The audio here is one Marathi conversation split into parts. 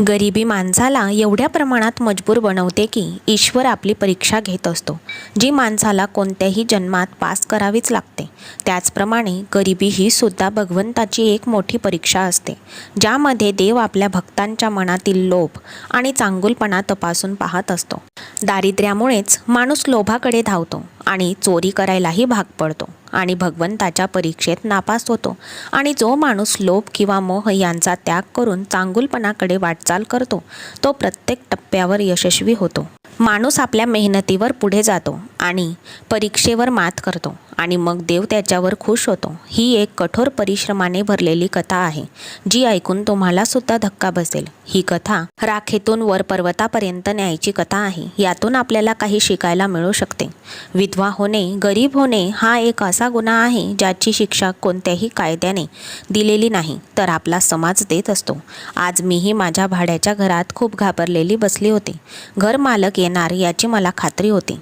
गरिबी माणसाला एवढ्या प्रमाणात मजबूर बनवते की ईश्वर आपली परीक्षा घेत असतो, जी माणसाला कोणत्याही जन्मात पास करावीच लागते. त्याचप्रमाणे गरिबी ही सुद्धा भगवंताची एक मोठी परीक्षा असते, ज्यामध्ये देव आपल्या भक्तांच्या मनातील लोभ आणि चांगुलपणा तपासून पाहत असतो. दारिद्र्यामुळेच माणूस लोभाकडे धावतो आणि चोरी करायलाही भाग पडतो आणि भगवंताच्या परीक्षेत नापास होतो. आणि जो माणूस लोभ किंवा मोह यांचा त्याग करून चांगुलपणाकडे वाटचाल करतो, तो प्रत्येक टप्प्यावर यशस्वी होतो. माणूस आपल्या मेहनतीवर पुढे जातो आणि परीक्षेवर मात करतो आणि मग देव त्याच्यावर खुश होतो. ही एक कठोर परिश्रमाने भरलेली कथा आहे, जी ऐकून तुम्हाला सुद्धा धक्का बसेल. ही कथा राखेतून वर पर्वतापर्यंत न्यायची कथा आहे. यातून आपल्याला काही शिकायला मिळू शकते. विधवा होणे, गरीब होणे हा एक असा गुन्हा आहे ज्याची शिक्षा कोणत्याही कायद्याने दिलेली नाही, तर आपला समाज देत असतो. आज मीही माझ्या भाड्याच्या घरात खूप घाबरलेली बसली होती. घर मालक येणार याची मला खात्री होती.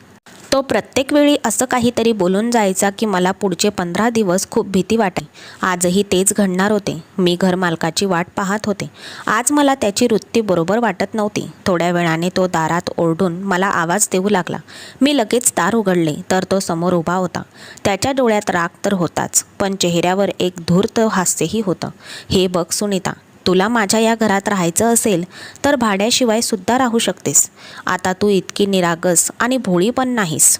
तो प्रत्येक वेळी असं काहीतरी बोलून जायचा की मला पुढचे 15 दिवस खूप भीती वाटे. आजही तेच घडणार होते. मी घरमालकाची वाट पाहत होते. आज मला त्याची वृत्ती बरोबर वाटत नव्हती. थोड्या वेळाने तो दारात ओरडून मला आवाज देऊ लागला. मी लगेच दार उघडले तर तो समोर उभा होता. त्याच्या डोळ्यात राग तर होताच, पण चेहऱ्यावर एक धूर्त हास्यही होतं. हे बघ सुनीता, तुला माझ्या या घरात राहायचं असेल तर भाड्याशिवाय सुद्धा राहू शकतेस. आता तू इतकी निरागस आणि भोळी पण नाहीस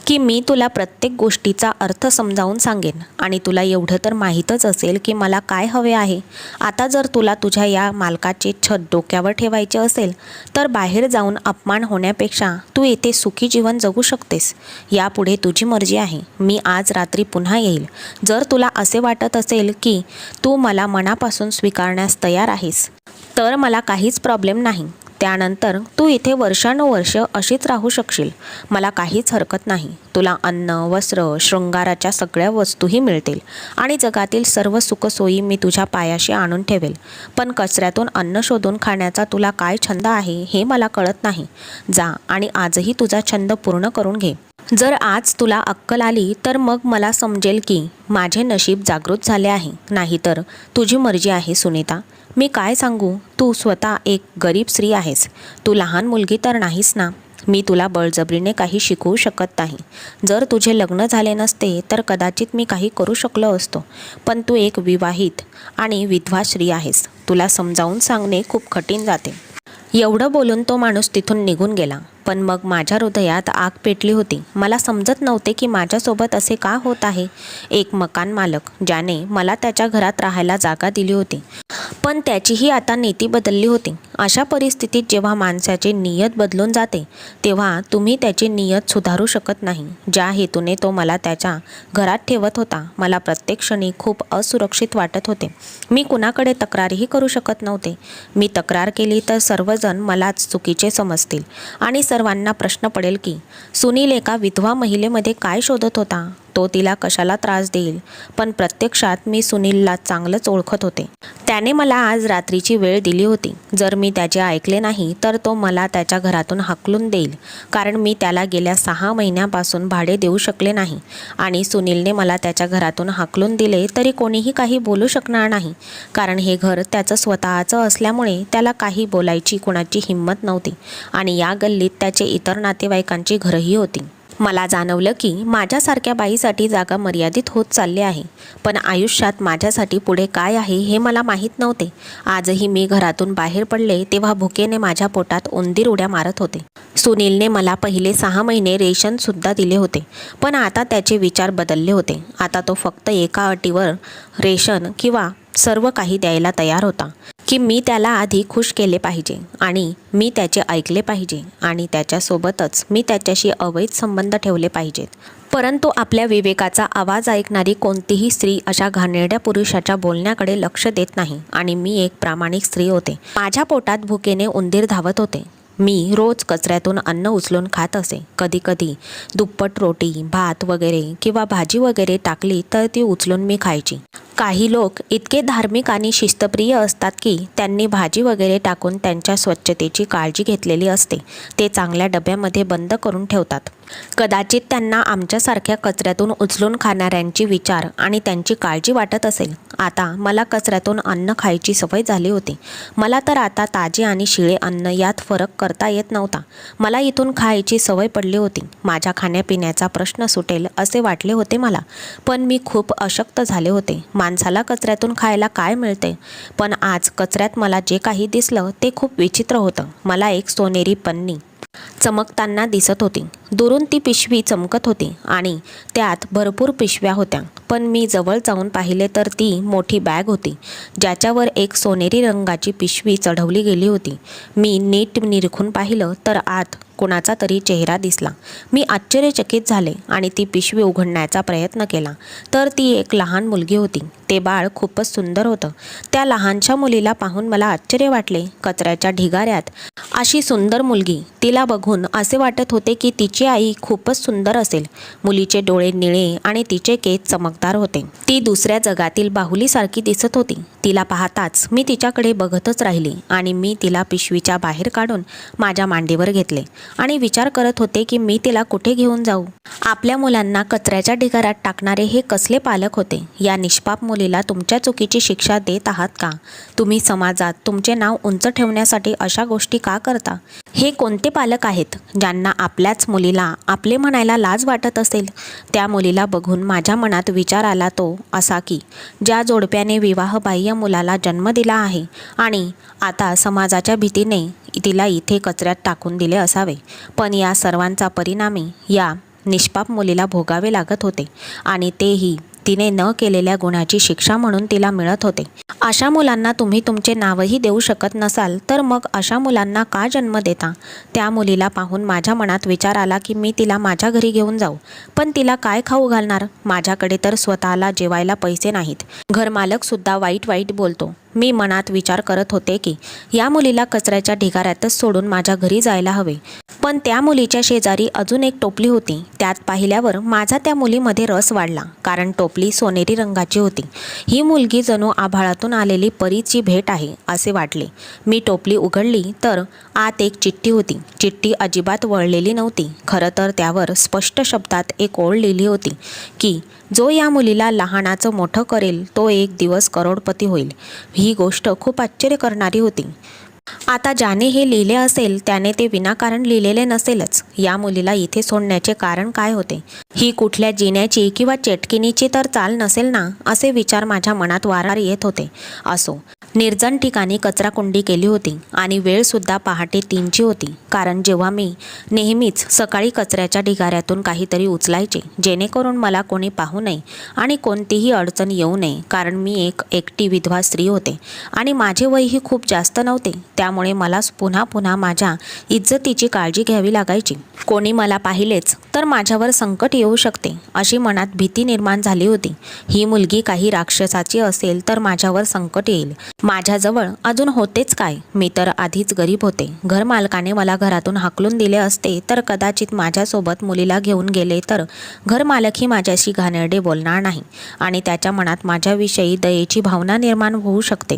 की मी तुला प्रत्येक गोष्टीचा अर्थ समजावून सांगेन. आणि तुला एवढं तर माहीतच असेल की मला काय हवे आहे. आता जर तुला तुझ्या या मालकाचे छत डोक्यावर ठेवायचे असेल तर बाहेर जाऊन अपमान होण्यापेक्षा तू येथे सुखी जीवन जगू शकतेस. यापुढे तुझी मर्जी आहे. मी आज रात्री पुन्हा येईल. जर तुला असे वाटत असेल की तू मला मनापासून स्वीकारण्यास तयार आहेस तर मला काहीच प्रॉब्लेम नाही. त्यानंतर तू इथे वर्षानुवर्ष अशीच राहू शकशील. मला काहीच हरकत नाही. तुला अन्न, वस्त्र, शृंगाराच्या सगळ्या वस्तूही मिळतील आणि जगातील सर्व सुखसोयी मी तुझ्या पायाशी आणून ठेवेल. पण कचऱ्यातून अन्न शोधून खाण्याचा तुला काय छंद आहे हे मला कळत नाही. जा आणि आजही तुझा छंद पूर्ण करून घे. जर आज तुला अक्कल आली तर मग मला समजेल की माझे नशीब जागृत झाले आहे. नाहीतर तुझी मर्जी आहे सुनीता. मी काय सांगू, तू स्वतः एक गरीब स्त्री आहेस. तू लहान मुलगी तर नाहीस ना. मी तुला बळजबरीने काही शिकवू शकत नाही. जर तुझे लग्न झाले नसते तर कदाचित मी काही करू शकलो असतो. पण तू एक विवाहित आणि विधवा स्त्री आहेस. तुला समजावून सांगणे खूप कठीण जाते. एवढं बोलून तो माणूस तिथून निघून गेला. पण मग माझ्या हृदयात आग पेटली होती. मला समजत नव्हते की माझ्यासोबत असे का होत आहे. एक मकान मालक ज्याने मला त्याच्या घरात राहायला जागा दिली होती, पण त्याचीही आता नीती बदलली होती. अशा परिस्थितीत जेव्हा माणसाची नियत बदलून जाते तेव्हा तुम्ही त्याची नियत सुधारू शकत नाही. ज्या हेतूने तो मला त्याच्या घरात ठेवत होता, मला प्रत्येक क्षणी खूप असुरक्षित वाटत होते. मी कुणाकडे तक्रारही करू शकत नव्हते. मी तक्रार केली तर सर्वजण मलाच चुकीचे समजतील आणि सर्वांना प्रश्न पडेल की सुनील एका विधवा महिलेमध्ये काय शोधत होता, तो तिला कशाला त्रास देईल. पण प्रत्यक्षात मी सुनीलला चांगलंच ओळखत होते. त्याने मला आज रात्रीची वेळ दिली होती. जर मी त्याचे ऐकले नाही तर तो मला त्याच्या घरातून हाकलून देईल, कारण मी त्याला गेल्या 6 महिन्यापासून भाडे देऊ शकले नाही. आणि सुनीलने मला त्याच्या घरातून हाकलून दिले तरी कोणीही काही बोलू शकणार नाही, कारण हे घर त्याचं स्वतःचं असल्यामुळे त्याला काही बोलायची कुणाची हिंमत नव्हती. आणि या गल्लीत त्याचे इतर नातेवाईकांची घरंही होती. मला जाणवलं की माझ्यासारख्या बाईसाठी जागा मर्यादित होत चालली आहे. पण आयुष्यात माझ्यासाठी पुढे काय आहे हे मला माहीत नव्हते. आजही मी घरातून बाहेर पडले तेव्हा भुकेने माझ्या पोटात उंदीर उड्या मारत होते. सुनीलने मला पहिले 6 महिने रेशनसुद्धा दिले होते, पण आता त्याचे विचार बदलले होते. आता तो फक्त एका अटीवर रेशन किंवा सर्व काही द्यायला तयार होता की मी त्याला आधी खुश केले पाहिजे आणि मी त्याचे ऐकले पाहिजे आणि त्याच्यासोबतच मी त्याच्याशी अवैध संबंध ठेवले पाहिजेत. परंतु आपल्या विवेकाचा आवाज ऐकणारी कोणतीही स्त्री अशा घाणेरड्या पुरुषाच्या बोलण्याकडे लक्ष देत नाही. आणि मी एक प्रामाणिक स्त्री होते. माझ्या पोटात भुकेने उंदीर धावत होते. मी रोज कचऱ्यातून अन्न उचलून खात असे. कधीकधी दुप्पट रोटी, भात वगैरे किंवा भाजी वगैरे टाकली तर ती उचलून मी खायची. काही लोक इतके धार्मिक आणि शिस्तप्रिय असतात की त्यांनी भाजी वगैरे टाकून त्यांच्या स्वच्छतेची काळजी घेतलेली असते. ते चांगल्या डब्यामध्ये बंद करून ठेवतात. कदाचित त्यांना आमच्यासारख्या कचऱ्यातून उचलून खाणाऱ्यांची विचार आणि त्यांची काळजी वाटत असेल. आता मला कचऱ्यातून अन्न खायची सवय झाली होती. मला तर आता ताजे आणि शिळे अन्न यात फरक करता येत नव्हता. मला इथून खायची सवय पडली होती. माझ्या खाण्यापिण्याचा प्रश्न सुटेल असे वाटले होते मला. पण मी खूप अशक्त झाले होते. माणसाला कचऱ्यातून खायला काय मिळते? पण आज कचऱ्यात मला जे काही दिसलं ते खूप विचित्र होतं. मला एक सोनेरी पन्नी चमकताना दिसत होती. दुरून ती पिशवी चमकत होती आणि त्यात भरपूर पिशव्या होत्या. पण मी जवळ जाऊन पाहिले तर ती मोठी बॅग होती, ज्याच्यावर एक सोनेरी रंगाची पिशवी चढवली गेली होती. मी नीट निरखून पाहिलं तर आत कोणाचा तरी चेहरा दिसला. मी आश्चर्यचकित झाले आणि ती पिशवी उघडण्याचा प्रयत्न केला तर ती एक लहान मुलगी होती. ते बाळ खूपच सुंदर होतं. त्या लहानशा मुलीला पाहून मला आश्चर्य वाटले. कचऱ्याच्या ढिगाऱ्यात अशी सुंदर मुलगी, तिला बघून असे वाटत होते की तिची आई खूपच सुंदर असेल. मुलीचे डोळे निळे आणि तिचे केस चमकदार होते. ती दुसऱ्या जगातील बाहुलीसारखी दिसत होती. तिला पाहताच मी तिच्याकडे बघतच राहिली आणि मी तिला पिशवीच्या बाहेर काढून माझ्या मांडीवर घेतले आणि विचार करत होते की मी तिला कुठे घेऊन जाऊ. आपल्या मुलांना कचऱ्याच्या ढिगाऱ्यात टाकणारे हे कसले पालक होते? या निष्पाप मुलीला तुमच्या चुकीची शिक्षा देत आहात का? तुम्ही समाजात तुमचे नाव उंच ठेवण्यासाठी अशा गोष्टी का करता? हे कोणते पालक आहेत ज्यांना आपल्याच मुलीला आपले म्हणायला लाज वाटत असेल? त्या मुलीला बघून माझ्या मनात विचार आला तो असा की ज्या जोडप्याने विवाहबाह्य मुलाला जन्म दिला आहे आणि आता समाजाच्या भीतीने तिला इथे कचऱ्यात टाकून दिले असावे. पण या सर्वांचा परिणामी या निष्पाप मुलीला भोगावे लागत होते आणि तेही तिने न केलेल्या गुन्ह्याची शिक्षा म्हणून तिला मिळत होते. अशा मुलांना तुम्ही तुमचे नावही देऊ शकत नसाल तर मग अशा मुलांना का जन्म देता? त्या मुलीला पाहून माझ्या मनात विचार आला की मी तिला माझ्या घरी घेऊन जाऊ. पण तिला काय खाऊ घालणार? माझ्याकडे तर स्वतःला जेवायला पैसे नाहीत. घरमालक सुद्धा वाईट वाईट बोलतो. मी मनात विचार करत होते की या मुलीला कचऱ्याच्या ढिगाऱ्यातच सोडून माझ्या घरी जायला हवे. पण त्या मुलीच्या शेजारी अजून एक टोपली होती. त्यात पाहिल्यावर माझा त्या मुलीमध्ये रस वाढला, कारण टोपली सोनेरी रंगाची होती. ही मुलगी जणू आभाळातून आलेली परीची भेट आहे असे वाटले. मी टोपली उघडली तर आत एक चिठ्ठी होती. चिठ्ठी अजिबात वळलेली नव्हती. खरं तर त्यावर स्पष्ट शब्दात एक ओळ लिहिली होती की जो या मुलीला लहानाचं मोठं करेल तो एक दिवस करोडपती होईल. ही गोष्ट खूप आश्चर्य करणारी होती. आता ज्याने हे लिहिले असेल त्याने ते विनाकारण लिहिलेले नसेलच. या मुलीला इथे सोडण्याचे कारण काय होते? ही कुठल्या जिन्याची किंवा चेटकिनीची तर चाल नसेल ना, असे विचार माझ्या मनात वारंवार येत होते. असो, निर्जन ठिकाणी कचराकुंडी केली होती आणि वेळसुद्धा पहाटे 3ची होती, कारण जेव्हा मी नेहमीच सकाळी कचऱ्याच्या ढिगाऱ्यातून काहीतरी उचलायचे जेणेकरून मला कोणी पाहू नये आणि कोणतीही अडचण येऊ नये, कारण मी एक एकटी विधवा स्त्री होते आणि माझे वयही खूप जास्त नव्हते. त्यामुळे मला पुन्हा पुन्हा माझ्या इज्जतीची काळजी घ्यावी लागायची. कोणी मला पाहिलेच तर माझ्यावर संकट येऊ शकते अशी मनात भीती निर्माण झाली होती. ही मुलगी काही राक्षसाची असेल तर माझ्यावर संकट येईल. माझ्याजवळ अजून होतेच काय? मी तर आधीच गरीब होते. घरमालकाने मला घरातून हाकलून दिले असते तर कदाचित माझ्यासोबत मुलीला घेऊन गेले तर घरमालकही माझ्याशी घाणेरडे बोलणार नाही आणि त्याच्या मनात माझ्याविषयी दयेची भावना निर्माण होऊ शकते,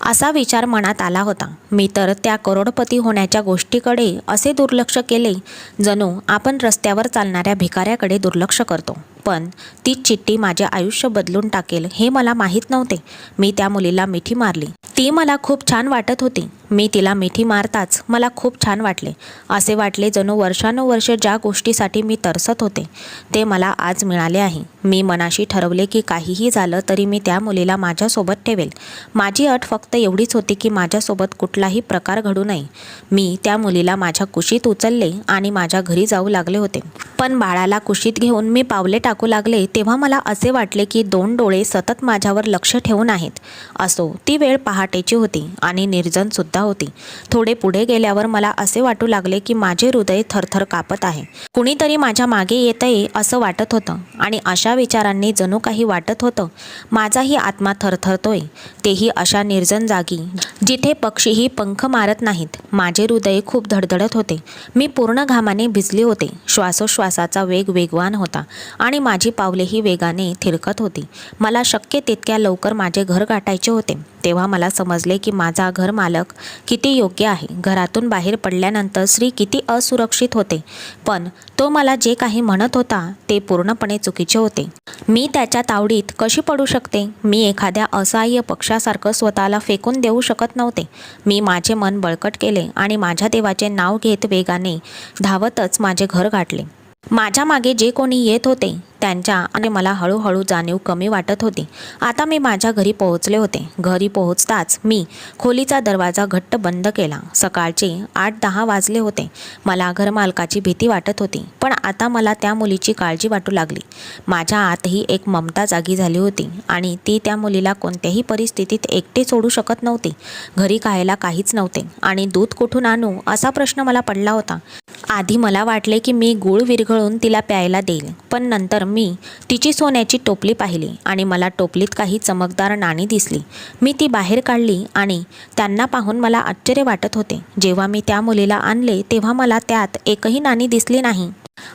असा विचार मनात आला होता. मी तर त्या करोडपती होण्याच्या गोष्टीकडे असे दुर्लक्ष केले जणू आपण रस्त्यावर चालणाऱ्या भिकाऱ्याकडे दुर्लक्ष करतो. पण ती चिठ्ठी माझे आयुष्य बदलून टाकेल हे मला माहीत नव्हते. मी त्या मुलीला मिठी मारली. ती मला खूप छान वाटत होती. मी तिला मिठी मारताच मला खूप छान वाटले. असे वाटले जणू वर्षानुवर्षे ज्या गोष्टीसाठी मी तरसत होते ते मला आज मिळाले आहे. मी मनाशी ठरवले की काहीही झालं तरी मी त्या मुलीला माझ्यासोबत ठेवेल. माझी अट फक्त एवढीच होती की माझ्यासोबत कुठलाही प्रकार घडू नये. मी त्या मुलीला माझ्या कुशीत उचलले आणि माझ्या घरी जाऊ लागले होते. पण बाळाला कुशीत घेऊन मी पावले टाकू लागले तेव्हा मला असे वाटले की 2 डोळे सतत माझ्यावर लक्ष ठेवून आहेत. असो, ती वेळ पहाटेची होती आणि निर्जन सुद्धा होती. थोडे पुढे गेल्यावर मला असे वाटू लागले की माझे हृदय थरथर कापत आहे. कुणीतरी माझ्या मागे येतंय असं वाटत होतं आणि अशा विचारांनी जणू काही वाटत होतं माझाही आत्मा थरथरतोय, तेही अशा निर्जन जागी जिथे पक्षीही पंख पंख मारत नाहीत. माझे हृदय खूप धडधडत होते. मी पूर्ण घामाने भिजले होते. श्वासोश्वासाचा वेग वेगवान होता आणि माझी पावलेही वेगाने थिरकत होती. मला शक्य तितक्या लवकर माझे घर गाठायचे होते. तेव्हा मला समजले की माझा घर मालक किती योग्य आहे. घरातून बाहेर पडल्यानंतर श्री किती असुरक्षित होते. पण तो मला जे काही म्हणत होता ते पूर्णपणे चुकीचे होते. मी त्याच्या तावडीत कशी पडू शकते? मी एखाद्या असहाय्य पक्षासारखं स्वतःला फेकून देऊ शकत नव्हते. मी माझे मन बळकट केले आणि माझ्या देवाचे नाव घेत वेगाने धावतच माझे घर गाठले. माझ्या मागे जे कोणी येत होते त्यांच्या आणि मला हळूहळू जाणीव कमी वाटत होती. आता मी माझ्या घरी पोहोचले होते. घरी पोहोचताच मी खोलीचा दरवाजा घट्ट बंद केला. सकाळचे 8-10 वाजले होते. मला घरमालकाची भीती वाटत होती, पण आता मला त्या मुलीची काळजी वाटू लागली. माझ्या आतही एक ममता जागी झाली होती आणि ती त्या मुलीला कोणत्याही परिस्थितीत एकटे सोडू शकत नव्हती. घरी खायला काहीच नव्हते आणि दूध कुठून आणू असा प्रश्न मला पडला होता. आधी मला वाटले की मी गूळ विरघळून तिला प्यायला देईल, पण नंतर मी तिची सोन्याची टोपली पाहिली आणि मला टोपलीत काही चमकदार नाणी दिसली. मी ती बाहेर काढली आणि त्यांना पाहून मला आश्चर्य वाटत होते. जेव्हा मी त्या मुलीला आणले तेव्हा मला त्यात एकही नाणी दिसली नाही.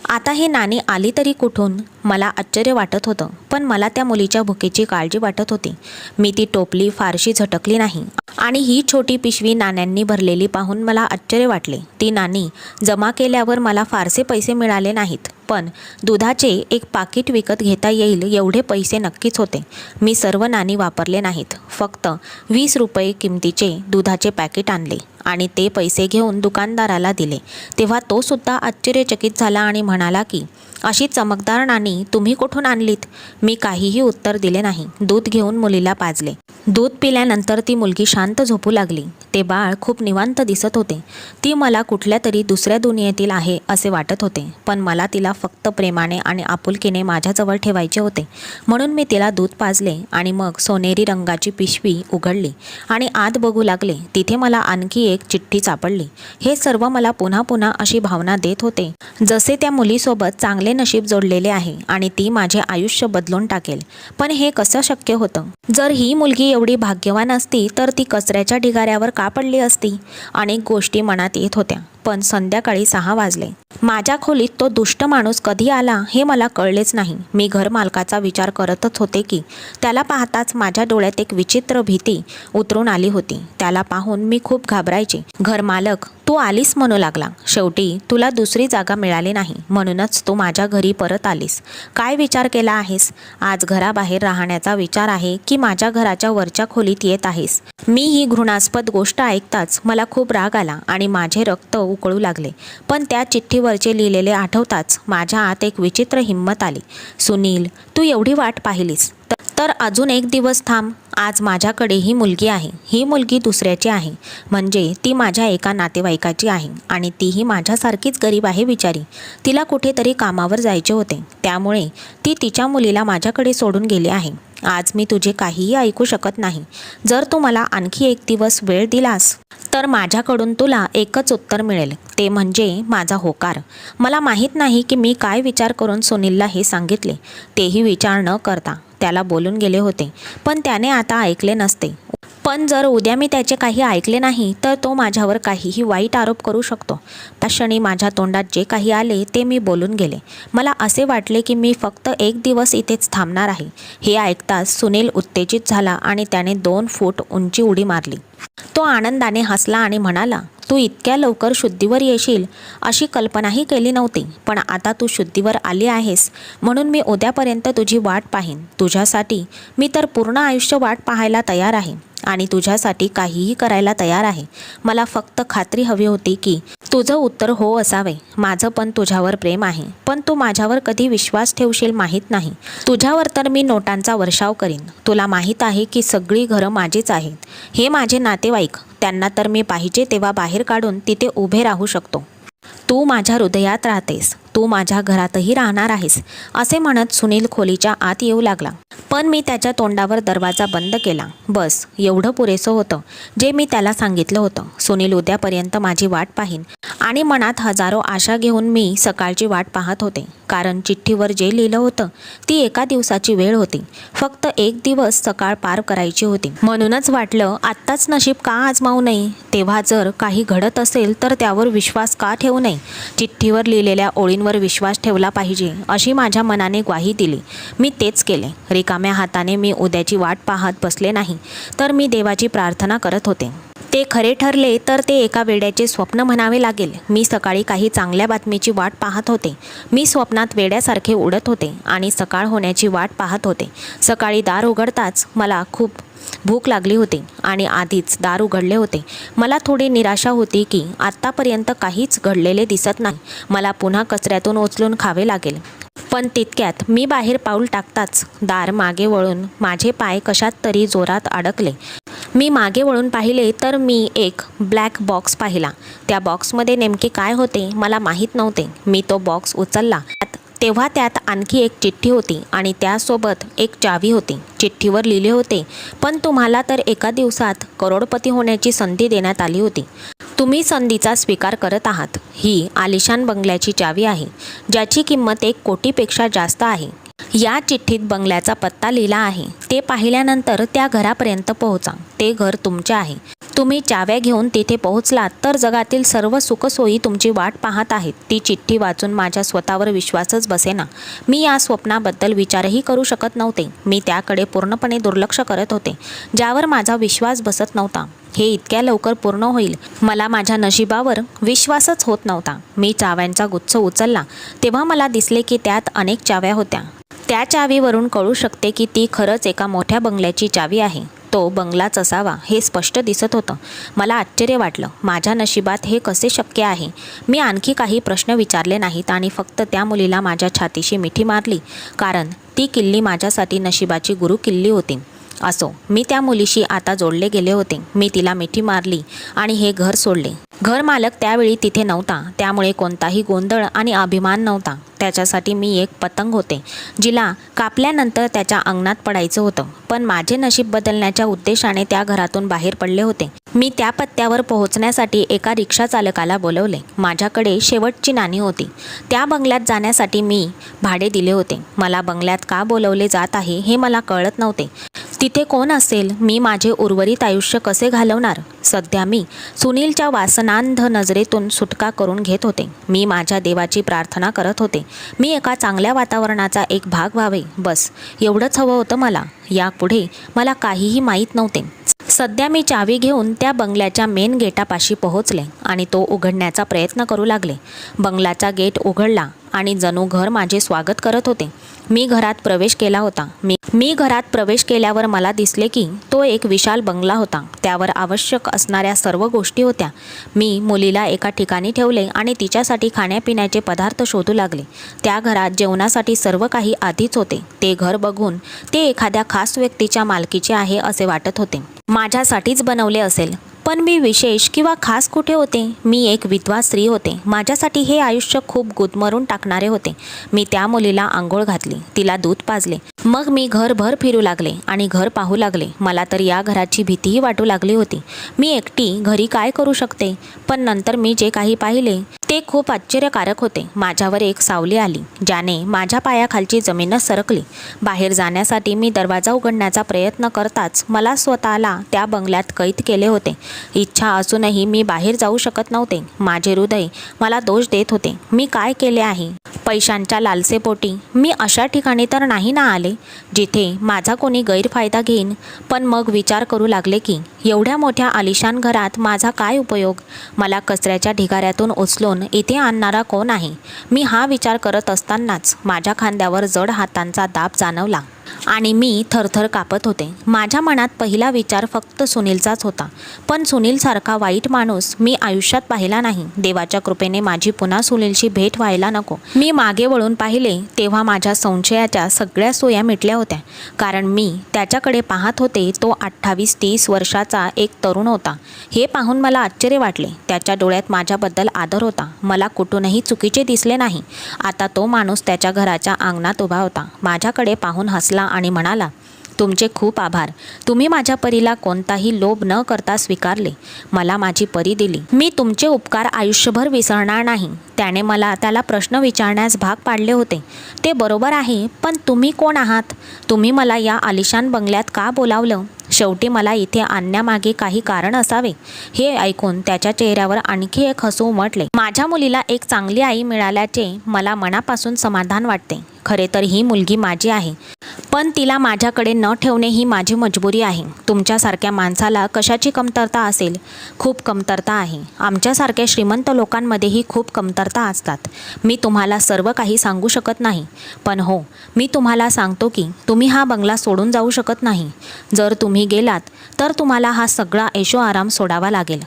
आता ही नाणी आली तरी कुठून? मला आश्चर्य वाटत होतं, पण मला त्या मुलीच्या भुकेची काळजी वाटत होती. मी ती टोपली फारशी झटकली नाही आणि ही छोटी पिशवी नाण्यांनी भरलेली पाहून मला आश्चर्य वाटले. ती नाणी जमा केल्यावर मला फारसे पैसे मिळाले नाहीत, पण दुधाचे एक पाकिट विकत घेता येईल एवढे पैसे नक्कीच होते. मी सर्व नाणी वापरले नाहीत. फक्त 20 रुपये किमतीचे दुधाचे पॅकेट आणले आणि ते पैसे घेऊन दुकानदाराला दिले. तेव्हा तो सुद्धा आश्चर्यचकित झाला आणि म्हणाला की अशी चमकदार नाणी तुम्ही कुठून आणलीत? मी काहीही उत्तर दिले नाही. दूध घेऊन मुलीला पाजले. दूध पिल्यानंतर ती मुलगी शांत झोपू लागली. ते बाळ खूप निवांत दिसत होते. ती मला कुठल्या तरी दुसऱ्या दुनियेतील आहे असे वाटत होते, पण मला तिला फक्त प्रेमाने आणि आपुलकीने माझ्याजवळ ठेवायचे होते. म्हणून मी तिला दूध पाजले आणि मग सोनेरी रंगाची पिशवी उघडली आणि आत बघू लागले. तिथे मला आणखी एक चिठ्ठी सापडली. हे सर्व मला पुन्हा पुन्हा अशी भावना देत होते जसे त्या मुलीसोबत चांगले नशीब जोडलेले आहे आणि ती माझे आयुष्य बदलून टाकेल. पण हे कसं शक्य होतं? जर ही मुलगी एवढी भाग्यवान असती तर ती कचऱ्याच्या ढिगाऱ्यावर का पडली असती? अनेक गोष्टी मनात येत होत्या. पण संध्याकाळी 6 वाजले. माझ्या खोलीत तो दुष्ट माणूस कधी आला हे मला कळलेच नाही. मी घरमालकाचा विचार करतच होते की त्याला पाहताच माझ्या डोळ्यात एक विचित्र भीती उतरून आली होती. त्याला पाहून मी खूप घाबरायचे. घरमालक, तू आलीस म्हणू लागला. शेवटी तुला दुसरी जागा मिळाली नाही म्हणूनच तू माझ्या घरी परत आलीस. काय विचार केला आहेस? आज घराबाहेर राहण्याचा विचार आहे की माझ्या घराच्या वरच्या खोलीत येत आहेस? मी ही घृणास्पद गोष्ट ऐकताच मला खूप राग आला आणि माझे रक्त उकळू लागले. पण त्या चिठ्ठीवरचे लिहिलेले आठवताच माझ्या आत एक विचित्र हिंमत आली. सुनील, तू एवढी वाट पाहिलीस तर अजून एक दिवस थांब. आज माझ्याकडे ही मुलगी आहे. ही मुलगी दुसऱ्याची आहे, म्हणजे ती माझ्या एका नातेवाईकाची आहे आणि तीही माझ्यासारखीच गरीब आहे बिचारी. तिला कुठेतरी कामावर जायचे होते, त्यामुळे ती तिच्या मुलीला माझ्याकडे सोडून गेली आहे. आज मी तुझे काहीही ऐकू शकत नाही. जर तू मला आणखी एक दिवस वेळ दिलास तर माझ्याकडून तुला एकच उत्तर मिळेल, ते म्हणजे माझा होकार. मला माहीत नाही की मी काय विचार करून सुनीलला हे सांगितले. तेही विचार न करता त्याला बोलून गेले होते, पण त्याने आता ऐकले नसते. पण जर उद्या मी त्याचे काही ऐकले नाही तर तो माझ्यावर काहीही वाईट आरोप करू शकतो. त्या क्षणी माझ्या तोंडात जे काही आले ते मी बोलून गेले. मला असे वाटले की मी फक्त एक दिवस इथेच थांबणार आहे. हे ऐकताच सुनील उत्तेजित झाला आणि त्याने 2 फूट उंची उडी मारली. तो आनंदाने हसला आणि म्हणाला, तू इतक्या लवकर शुद्धीवर येशील अशी कल्पनाही केली नव्हती, पण आता तू शुद्धीवर आली आहेस म्हणून मी उद्यापर्यंत तुझी वाट पाहीन. तुझ्यासाठी मी तर पूर्ण आयुष्य वाट पाहायला तयार आहे आणि तुझ्यासाठी काहीही करायला तयार आहे. मला फक्त खात्री हवी होती की तुझं उत्तर हो असावे. माझं पण तुझ्यावर प्रेम आहे, पण तू माझ्यावर कधी विश्वास ठेवशील माहीत नाही. तुझ्यावर तर मी नोटांचा वर्षाव करीन. तुला माहीत आहे की सगळी घरं माझीच आहेत. हे माझे नातेवाईक, त्यांना तर मी पाहिजे तेव्हा बाहेर काढून तिथे उभे राहू शकतो. तू माझ्या हृदयात राहतेस. तू माझ्या घरातही राहणार आहेस, असे म्हणत सुनील खोलीच्या आत येऊ लागला. पण मी त्याच्या तोंडावर दरवाजा बंद केला. बस एवढं पुरेसं होतं जे मी त्याला सांगितलं होतं. सुनील उद्यापर्यंत माझी वाट पाहीन आणि मनात हजारो आशा घेऊन मी सकाळची वाट पाहत होते. कारण चिठ्ठीवर जे लिहिलं होतं ती एका दिवसाची वेळ होती. फक्त एक दिवस सकाळ पार करायची होती. म्हणूनच वाटलं आत्ताच नशीब का आजमावू नये. तेव्हा जर काही घडत असेल तर त्यावर विश्वास का ठेवू नये. चिठ्ठीवर लिहिलेल्या ओळींवर विश्वास ठेवला पाहिजे अशी माझ्या मनाने ग्वाही दिली. मी तेच केले. रिकाम्या हाताने मी उद्याची वाट पाहत बसले नाही, तर मी देवाची प्रार्थना करत होते. ते खरे ठरले तर ते एका वेड्याचे स्वप्न म्हणावे लागेल. मी सकाळी काही चांगल्या बातमीची वाट पाहत होते. मी स्वप्नात वेड्यासारखे उडत होते आणि सकाळ होण्याची वाट पाहत होते. सकाळी दार उघडताच मला खूप भूक लागली होती आणि आधीच दार उघडले होते. मला थोडी निराशा होती की आत्तापर्यंत काहीच घडलेले दिसत नाही. मला पुन्हा कचऱ्यातून उचलून खावे लागेल. पण तितक्यात मी बाहेर पाऊल टाकताच दार मागे वळून माझे पाय कशात तरी जोरात अडकले. मी मागे वळून पाहिले तर मी एक ब्लॅक बॉक्स पाहिला. त्या बॉक्समध्ये नेमके काय होते मला माहीत नव्हते. मी तो बॉक्स उचलला तेव्हा त्यात आणखी एक चिठ्ठी होती आणि त्यासोबत एक चावी होती. चिठ्ठीवर लिहिले होते, पण तुम्हाला तर एका दिवसात करोडपती होण्याची संधी देण्यात आली होती. तुम्ही संधीचा स्वीकार करत आहात. ही आलिशान बंगल्याची चावी आहे, ज्याची किंमत 1 कोटीपेक्षा जास्त आहे. या चिठ्ठीत बंगल्याचा पत्ता लिहिला आहे. ते पाहिल्यानंतर त्या घरापर्यंत पोहोचा. ते घर तुमचे आहे. तुम्ही चाव्या घेऊन तिथे पोहोचलात तर जगातील सर्व सुखसोयी तुमची वाट पाहत आहेत. ती चिठ्ठी वाचून माझ्या स्वतःवर विश्वासच बसेना. मी या स्वप्नाबद्दल विचारही करू शकत नव्हते. मी त्याकडे पूर्णपणे दुर्लक्ष करत होते, ज्यावर माझा विश्वास बसत नव्हता. हे इतक्या लवकर पूर्ण होईल मला माझ्या नशिबावर विश्वासच होत नव्हता. मी चाव्यांचा गुच्छ उचलला तेव्हा मला दिसले की त्यात अनेक चाव्या होत्या. त्या चावीवरून कळू शकते की ती खरंच एका मोठ्या बंगल्याची चावी आहे. तो बंगलाच असावा हे स्पष्ट दिसत होतं. मला आश्चर्य वाटलं. माझ्या नशिबात हे कसे शक्य आहे. मी आणखी काही प्रश्न विचारले नाहीत आणि फक्त त्या मुलीला माझ्या छातीशी मिठी मारली, कारण ती किल्ली माझ्यासाठी नशिबाची गुरु किल्ली होती. असो, मी त्या मुलीशी आता जोडले गेले होते. मी तिला मिठी मारली आणि हे घर सोडले. घर मालक त्यावेळी तिथे नव्हता, त्यामुळे कोणताही गोंधळ आणि अभिमान नव्हता. त्याच्यासाठी मी एक पतंग होते, जिला कापल्यानंतर त्याच्या अंगणात पडायचं होतं. पण माझे नशीब बदलण्याच्या उद्देशाने त्या घरातून बाहेर पडले होते. मी त्या पत्त्यावर पोहोचण्यासाठी एका रिक्षा चालकाला बोलवले. माझ्याकडे शेवटची नाणी होती. त्या बंगल्यात जाण्यासाठी मी भाडे दिले होते. मला बंगल्यात का बोलवले जात आहे हे मला कळत नव्हते. तिथे कोण असेल. मी माझे उर्वरित आयुष्य कसे घालवणार. सध्या मी सुनीलच्या वासनांध नजरेतून सुटका करून घेत होते. मी माझ्या देवाची प्रार्थना करत होते. मी एका चांगल्या वातावरणाचा एक भाग व्हावे, बस एवढंच हवं होतं मला. यापुढे मला काहीही माहीत नव्हते. सध्या मी चावी घेऊन त्या बंगल्याच्या मेन गेटापाशी पोहोचले आणि तो उघडण्याचा प्रयत्न करू लागले. बंगल्याचा गेट उघडला आणि जणू घर माझे स्वागत करत होते. मी घरात प्रवेश केला होता. मी घरात प्रवेश केल्यावर मला दिसले की तो एक विशाल बंगला होता. त्यावर आवश्यक असणाऱ्या सर्व गोष्टी होत्या. मी मुलीला एका ठिकाणी ठेवले आणि तिच्यासाठी खाण्यापिण्याचे पदार्थ शोधू लागले. त्या घरात जेवणासाठी सर्व काही आधीच होते. ते घर बघून ते एखाद्या खास व्यक्तीच्या मालकीचे आहे असे वाटत होते. माझ्यासाठीच बनवले असेल. पण मी विशेष किंवा खास कुठे होते. मी एक विधवा स्त्री होते. माझ्यासाठी हे आयुष्य खूप गुदमरून टाकणारे होते. मी त्या मुलीला आंघोळ घातली, तिला दूध पाजले. मग मी घरभर फिरू लागले आणि घर पाहू लागले. मला तर या घराची भीतीही वाटू लागली होती. मी एकटी घरी काय करू शकते. पण नंतर मी जे काही पाहिले ते खूप आश्चर्यकारक होते. माझ्यावर एक सावली आली, ज्याने माझ्या पायाखालची जमीनच सरकली. बाहेर जाण्यासाठी मी दरवाजा उघडण्याचा प्रयत्न करताच मला स्वतःला त्या बंगल्यात कैद केले होते. इच्छा असूनही मी बाहेर जाऊ शकत नव्हते. माझे हृदय मला दोष देत होते. मी काय केले आहे. पैशांच्या लालसेपोटी मी अशा ठिकाणी तर नाही ना आले जिथे माझा कोणी गैरफायदा घेईन. पण मग विचार करू लागले की एवढ्या मोठ्या आलिशान घरात माझा काय उपयोग. मला कचऱ्याच्या ढिगाऱ्यातून उचलून इथे आणणारा कोण आहे. मी हा विचार करत असतानाच माझ्या खांद्यावर जड हातांचा दाब जाणवला. आणि मी थरथर कापत होते. माझ्या मनात पहिला विचार फक्त सुनीलचाच होता. पण सुनीलसारखा वाईट माणूस मी आयुष्यात पाहिला नाही. देवाच्या कृपेने माझी पुन्हा सुनीलशी भेट व्हायला नको. मी मागे वळून पाहिले तेव्हा माझ्या संशयाच्या सगळ्या सोया मिटल्या होत्या. कारण मी त्याच्याकडे पाहत होते तो 28-30 वर्षाचा एक तरुण होता. हे पाहून मला आश्चर्य वाटले. त्याच्या डोळ्यात माझ्याबद्दल आदर होता. मला कुठूनही चुकीचे दिसले नाही. आता तो माणूस त्याच्या घराच्या अंगणात उभा होता. माझ्याकडे पाहून हसला आणि म्हणाला, तुमचे खूप आभार. तुम्ही माझ्या परीला कोणताही लोभ न करता स्वीकारले. मला माझी परी दिली. मी तुमचे उपकार आयुष्यभर विसरणार नाही. त्याने मला त्याला प्रश्न विचारण्यास भाग पाडले होते. ते बरोबर आहे, पण तुम्ही कोण आहात? तुम्ही मला या आलिशान बंगल्यात का बोलावलं? शेवटी मला इथे आणण्यामागे काही कारण असावे. हे ऐकून त्याच्या चेहऱ्यावर आणखी एक हसू उमटले. माझ्या मुलीला एक चांगली आई मिळाल्याचे मला मनापासून समाधान वाटते. खरे तर ही मुलगी माझी आहे, पण तिला माझ्याकडे न ठेवणे ही माझी मजबुरी आहे. तुमच्यासारख्या माणसाला कशाची कमतरता असेल? खूप कमतरता आहे. आमच्यासारख्या श्रीमंत लोकांमध्येही खूप कमतरता असतात. मी तुम्हाला सर्व काही सांगू शकत नाही, पण हो, मी तुम्हाला सांगतो की तुम्ही हा बंगला सोडून जाऊ शकत नाही. जर तुम्ही गेलात तर तुम्हाला हा सगळा ऐशो आराम सोडावा लागेल.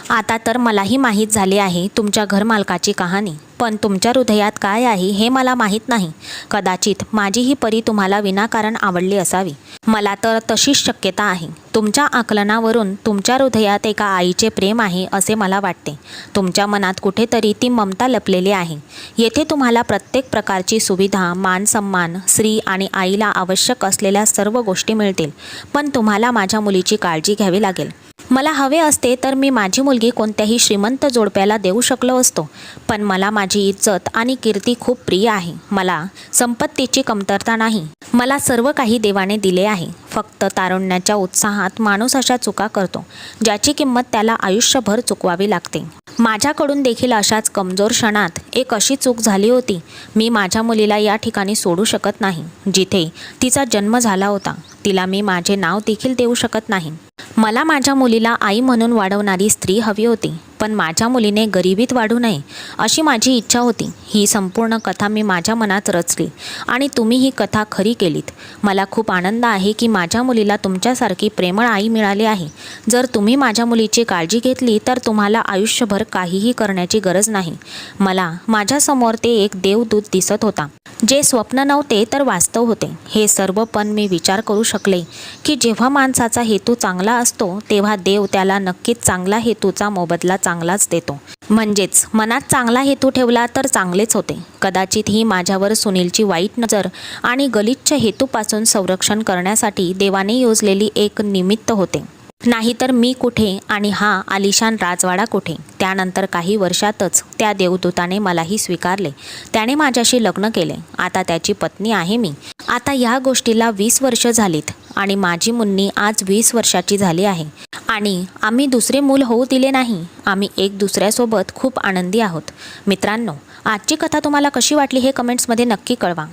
आता तर मलाही माहीत झाले आहे तुमच्या घरमालकाची कहाणी, पण तुमच्या हृदयात काय आहे हे मला माहीत नाही. कदाचित माझी ही परी तुम्हाला विनाकारण आवडली असावी. मला तर तशीच शक्यता आहे. तुमच्या आकलनावरून तुमच्या हृदयात एका आईचे प्रेम आहे असे मला वाटते. तुमच्या मनात कुठेतरी ती ममता लपलेली आहे. येथे तुम्हाला प्रत्येक प्रकारची सुविधा, मान सन्मान, स्त्री आणि आईला आवश्यक असलेल्या सर्व गोष्टी मिळतील. पण तुम्हाला माझ्या मुलीची काळजी घ्यावी लागेल. मला हवे असते तर मी माझी मुलगी कोणत्याही श्रीमंत जोडप्याला देऊ शकलो असतो, पण मला माझी इज्जत आणि कीर्ती खूप प्रिय आहे. मला संपत्तीची कमतरता नाही. मला सर्व काही देवाने दिले आहे. फक्त तारुण्याच्या उत्साहात माणूस अशा चुका करतो ज्याची किंमत त्याला आयुष्यभर चुकवावी लागते. माझ्याकडून देखील अशाच कमजोर क्षणात एक अशी चूक झाली होती. मी माझ्या मुलीला या ठिकाणी सोडू शकत नाही जिथे तिचा जन्म झाला होता. तिला मी माझे नाव देखील देऊ शकत नाही. मला माझ्या मुलीला आई म्हणून वाढवणारी स्त्री हवी होती, पण माझ्या मुलीने गरिबीत वाढू नये अशी माझी इच्छा होती. ही संपूर्ण कथा मी माझ्या मनात रचली आणि तुम्ही ही कथा खरी केलीत. मला खूप आनंद आहे की माझ्या मुलीला तुमच्यासारखी प्रेमळ आई मिळाली आहे. जर तुम्ही माझ्या मुलीची काळजी घेतली तर तुम्हाला आयुष्यभर काहीही करण्याची गरज नाही. मला माझ्यासमोर ते एक देवदूत दिसत होता, जे स्वप्न नव्हते तर वास्तव होते. हे सर्व पण मी विचार करू शकले की जेव्हा माणसाचा हेतू चांगला असतो तेव्हा देव त्याला नक्कीच चांगला हेतूचा मोबदला चांगलाच देतो. म्हणजेच मनात चांगला हेतू ठेवला तर चांगलेच होते. कदाचित ही माझ्यावर सुनीलची वाईट नजर आणि गलिच्छ हेतूपासून संरक्षण करण्यासाठी देवाने योजलेली एक निमित्त होते. नाहीतर मी कुठे आणि हा आलिशान राजवाडा कुठे? त्यानंतर काही वर्षातच त्या देवदूताने मलाही स्वीकारले. त्याने माझ्याशी लग्न केले. आता त्याची पत्नी आहे मी. आता या गोष्टीला 20 वर्ष झालीत आणि माझी मुन्नी आज 20 वर्षाची झाली आहे आणि आम्ही दुसरे मूल होऊ दिले नाही. आम्ही एक दुसऱ्यासोबत खूप आनंदी आहोत. मित्रांनो, आजची कथा तुम्हाला कशी वाटली हे कमेंट्समध्ये नक्की कळवा.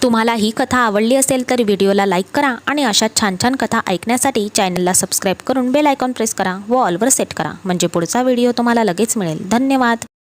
तुम्हाला ही कथा आवडली असेल तर व्हिडिओला लाईक करा आणि अशा छान छान कथा ऐकण्यासाठी चॅनलला सबस्क्राईब करून बेल आयकॉन प्रेस करा व ऑलवर सेट करा, म्हणजे पुढचा व्हिडिओ तुम्हाला लगेच मिळेल. धन्यवाद.